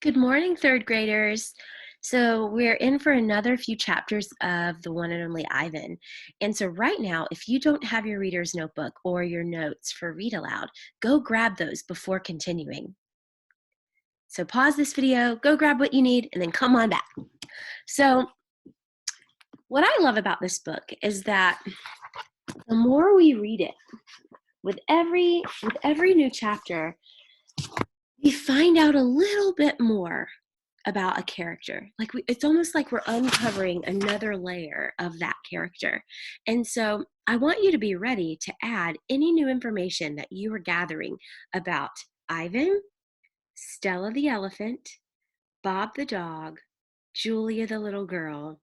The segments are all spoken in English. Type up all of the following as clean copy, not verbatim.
Good morning, third graders. So we're in for another few chapters of the one and only Ivan. And so right now, if you don't have your reader's notebook or your notes for Read Aloud, go grab those before continuing. So pause this video, go grab what you need, and then come on back. So what I love about this book is that the more we read it, with every new chapter, we find out a little bit more about a character. It's almost like we're uncovering another layer of that character. And so I want you to be ready to add any new information that you are gathering about Ivan, Stella the elephant, Bob the dog, Julia the little girl,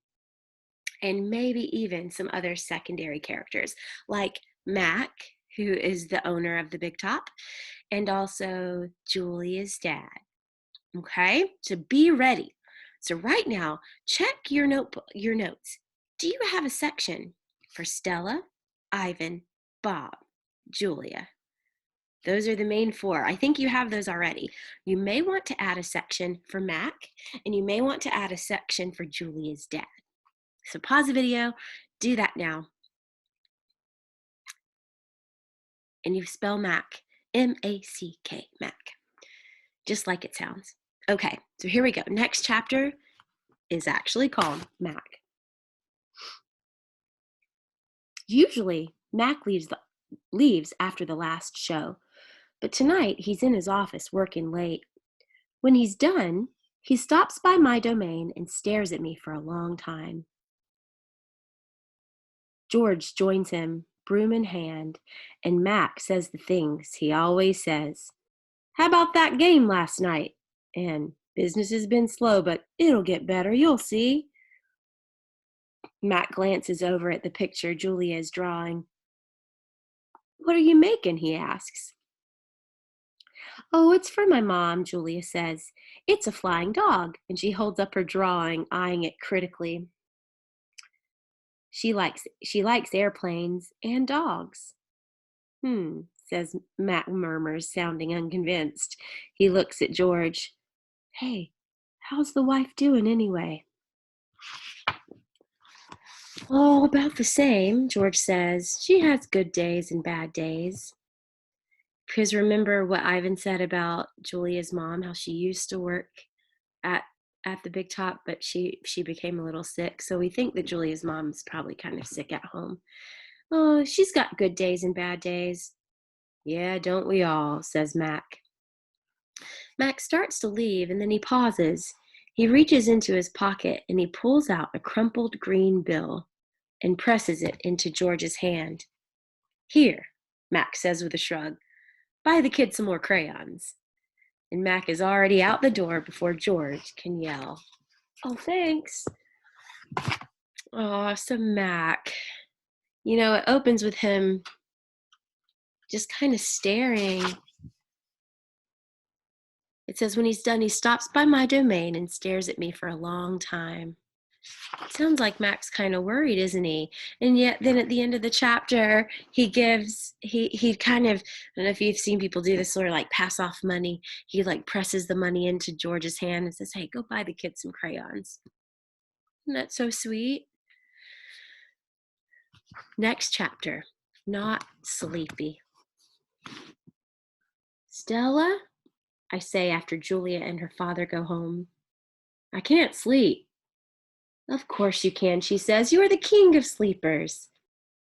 and maybe even some other secondary characters like Mac, who is the owner of the Big Top, and also Julia's dad. Okay, so be ready. So right now, check your notes. Do you have a section for Stella, Ivan, Bob, Julia? Those are the main four. I think you have those already. You may want to add a section for Mac, and you may want to add a section for Julia's dad. So pause the video, do that now. And you spell Mac, M-A-C-K, Mac, just like it sounds. Okay, so here we go. Next chapter is actually called Mac. Usually, Mac leaves after the last show, but tonight he's in his office working late. When he's done, he stops by my domain and stares at me for a long time. George joins him, broom in hand, and Mac says the things he always says. How about that game last night? And business has been slow, but it'll get better, you'll see. Mac glances over at the picture Julia is drawing. What are you making? He asks. Oh, it's for my mom, Julia says. It's a flying dog, and she holds up her drawing, eyeing it critically. She likes airplanes and dogs. Says Matt murmurs, sounding unconvinced. He looks at George. Hey, how's the wife doing anyway? Oh, about the same, George says. She has good days and bad days. Because remember what Ivan said about Julia's mom, how she used to work at the Big Top, but she became a little sick. So we think that Julia's mom's probably kind of sick at home. Oh, she's got good days and bad days. Yeah, don't we all, says Mac. Mac starts to leave, and then he pauses. He reaches into his pocket, and he pulls out a crumpled green bill and presses it into George's hand. Here, Mac says with a shrug. Buy the kid some more crayons. And Mac is already out the door before George can yell, oh, thanks. Oh, so Mac, it opens with him just kind of staring. It says, when he's done, he stops by my domain and stares at me for a long time. It sounds like Mac's kind of worried, isn't he? And yet then at the end of the chapter, he kind of, I don't know if you've seen people do this, sort of like pass off money. He like presses the money into George's hand and says, hey, go buy the kid some crayons. Isn't that so sweet? Next chapter, not sleepy. Stella, I say after Julia and her father go home. I can't sleep. Of course you can, she says. You are the king of sleepers.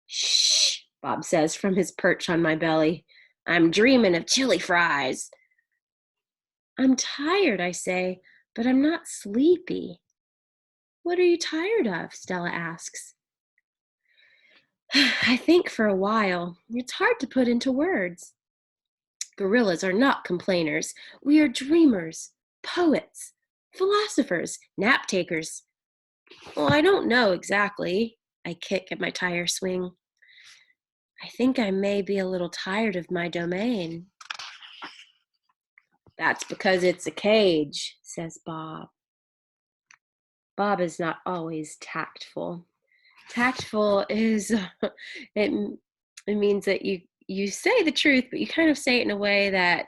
Shh, Bob says from his perch on my belly. I'm dreaming of chili fries. I'm tired, I say, but I'm not sleepy. What are you tired of? Stella asks. I think for a while. It's hard to put into words. Gorillas are not complainers. We are dreamers, poets, philosophers, nap takers. Well, I don't know exactly. I kick at my tire swing. I think I may be a little tired of my domain. That's because it's a cage, says Bob. Bob is not always tactful. Tactful is, it means that you say the truth, but you kind of say it in a way that,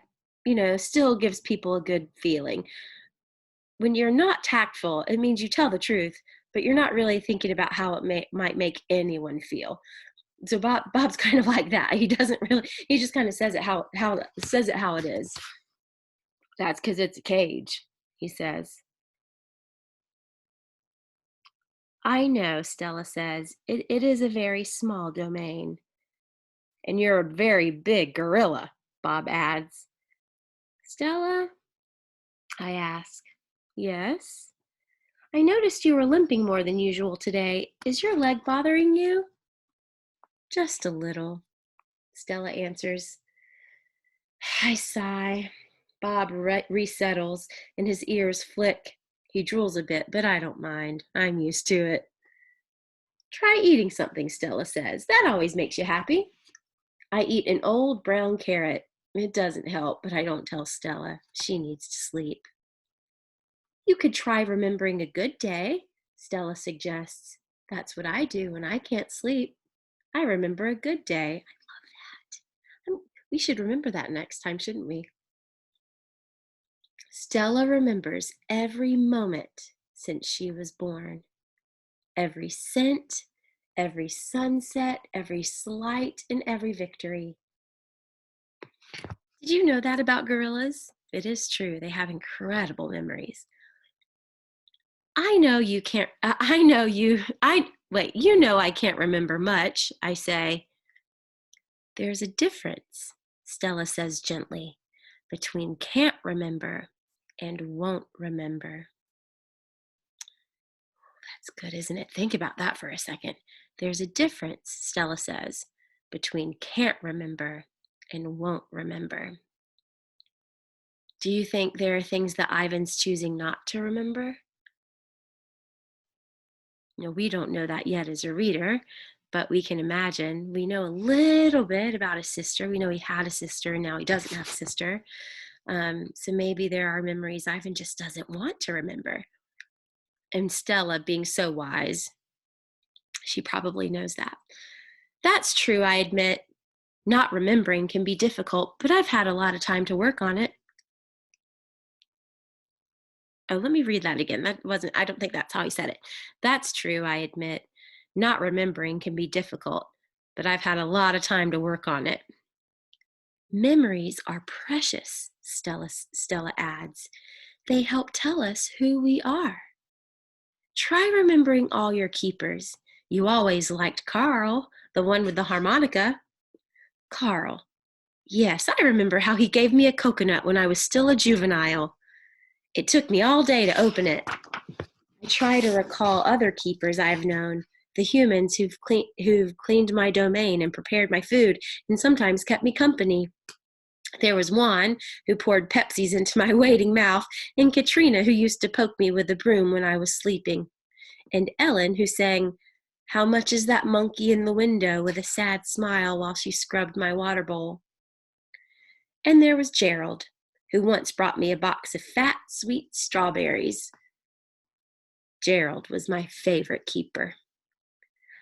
still gives people a good feeling. When you're not tactful, it means you tell the truth, but you're not really thinking about how it might make anyone feel. So Bob's kind of like that. He doesn't really. He just kind of says it how it is. That's because it's a cage, he says. I know, Stella says. It is a very small domain. And you're a very big gorilla, Bob adds. Stella, I ask. Yes? I noticed you were limping more than usual today. Is your leg bothering you? Just a little, Stella answers. I sigh. Bob resettles and his ears flick. He drools a bit, but I don't mind. I'm used to it. Try eating something, Stella says. That always makes you happy. I eat an old brown carrot. It doesn't help, but I don't tell Stella. She needs to sleep. You could try remembering a good day, Stella suggests. That's what I do when I can't sleep. I remember a good day. I love that. We should remember that next time, shouldn't we? Stella remembers every moment since she was born. Every scent, every sunset, every slight, and every victory. Did you know that about gorillas? It is true. They have incredible memories. I know you can't, I know you, I, wait, you know I can't remember much, I say. There's a difference, Stella says gently, between can't remember and won't remember. That's good, isn't it? Think about that for a second. There's a difference, Stella says, between can't remember and won't remember. Do you think there are things that Ivan's choosing not to remember? We don't know that yet as a reader, but we can imagine. We know a little bit about his sister. We know he had a sister and now he doesn't have a sister. So maybe there are memories Ivan just doesn't want to remember. And Stella, being so wise, she probably knows that. That's true, I admit. Not remembering can be difficult, but I've had a lot of time to work on it. Oh, let me read that again. I don't think that's how he said it. That's true, I admit. Not remembering can be difficult, but I've had a lot of time to work on it. Memories are precious, Stella adds. They help tell us who we are. Try remembering all your keepers. You always liked Carl, the one with the harmonica. Carl. Yes, I remember how he gave me a coconut when I was still a juvenile. It took me all day to open it. I try to recall other keepers I've known, the humans who've cleaned my domain and prepared my food and sometimes kept me company. There was Juan, who poured Pepsis into my waiting mouth, and Katrina, who used to poke me with a broom when I was sleeping, and Ellen, who sang, "How much is that monkey in the window?" with a sad smile while she scrubbed my water bowl. And there was Gerald, who once brought me a box of fat, sweet strawberries. Gerald was my favorite keeper.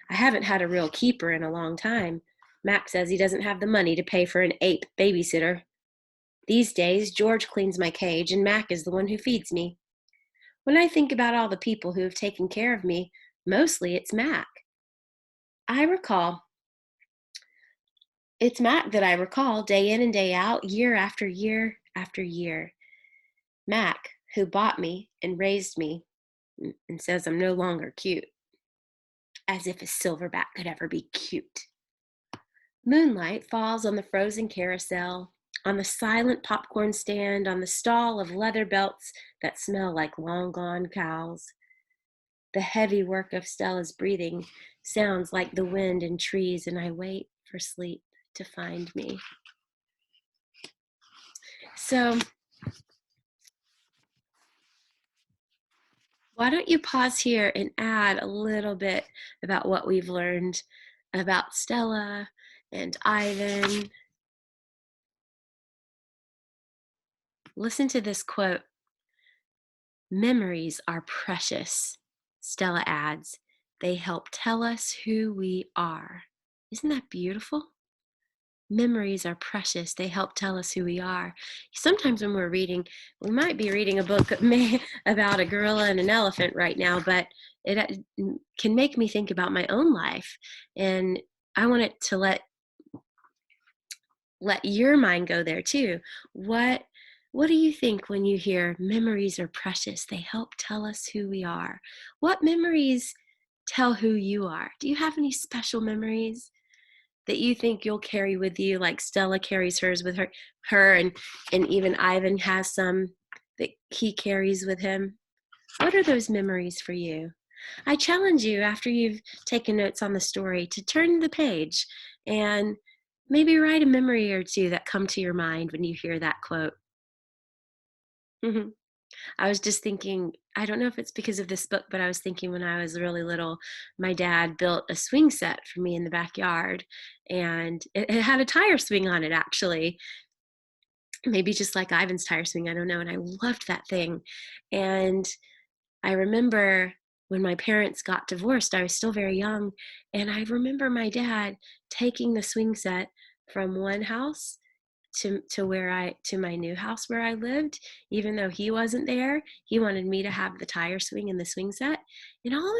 I haven't had a real keeper in a long time. Mac says he doesn't have the money to pay for an ape babysitter. These days, George cleans my cage and Mac is the one who feeds me. When I think about all the people who have taken care of me, mostly it's Mac. It's Mac that I recall day in and day out, year after year after year. Mac, who bought me and raised me and says I'm no longer cute. As if a silverback could ever be cute. Moonlight falls on the frozen carousel, on the silent popcorn stand, on the stall of leather belts that smell like long-gone cows. The heavy work of Stella's breathing sounds like the wind in trees, and I wait for sleep to find me. So, why don't you pause here and add a little bit about what we've learned about Stella and Ivan. Listen to this quote. Memories are precious, Stella adds. They help tell us who we are. Isn't that beautiful? memories are precious. They help tell us who we are. Sometimes when we're reading, we might be reading a book about a gorilla and an elephant right now, but it can make me think about my own life. And I want it to let your mind go there too. What do you think when you hear memories are precious? They help tell us who we are. What memories tell who you are? Do you have any special memories that you think you'll carry with you, like Stella carries hers with her and even Ivan has some that he carries with him? What are those memories for you? I challenge you, after you've taken notes on the story, to turn the page and maybe write a memory or two that come to your mind when you hear that quote. Mhm. I was just thinking, I don't know if it's because of this book, but I was thinking when I was really little, my dad built a swing set for me in the backyard, and it had a tire swing on it, actually. Maybe just like Ivan's tire swing, I don't know. And I loved that thing. And I remember when my parents got divorced, I was still very young. And I remember my dad taking the swing set from one house to my new house where I lived. Even though he wasn't there, he wanted me to have the tire swing and the swing set. And all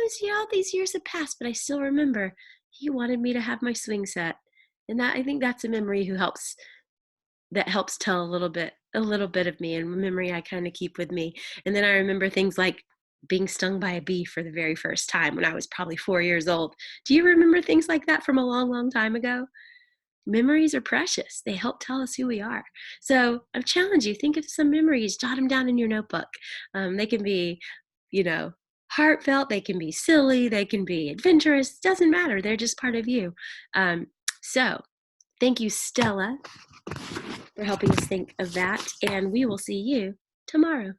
these years have passed, but I still remember he wanted me to have my swing set. And that, I think that's a memory that helps tell a little bit of me, and memory I kind of keep with me. And then I remember things like being stung by a bee for the very first time when I was probably 4 years old. Do you remember things like that from a long, long time ago? Memories are precious. They help tell us who we are. So I challenge you, think of some memories, jot them down in your notebook. They can be, you know, heartfelt, they can be silly, they can be adventurous, doesn't matter. They're just part of you. So thank you, Stella, for helping us think of that. And we will see you tomorrow.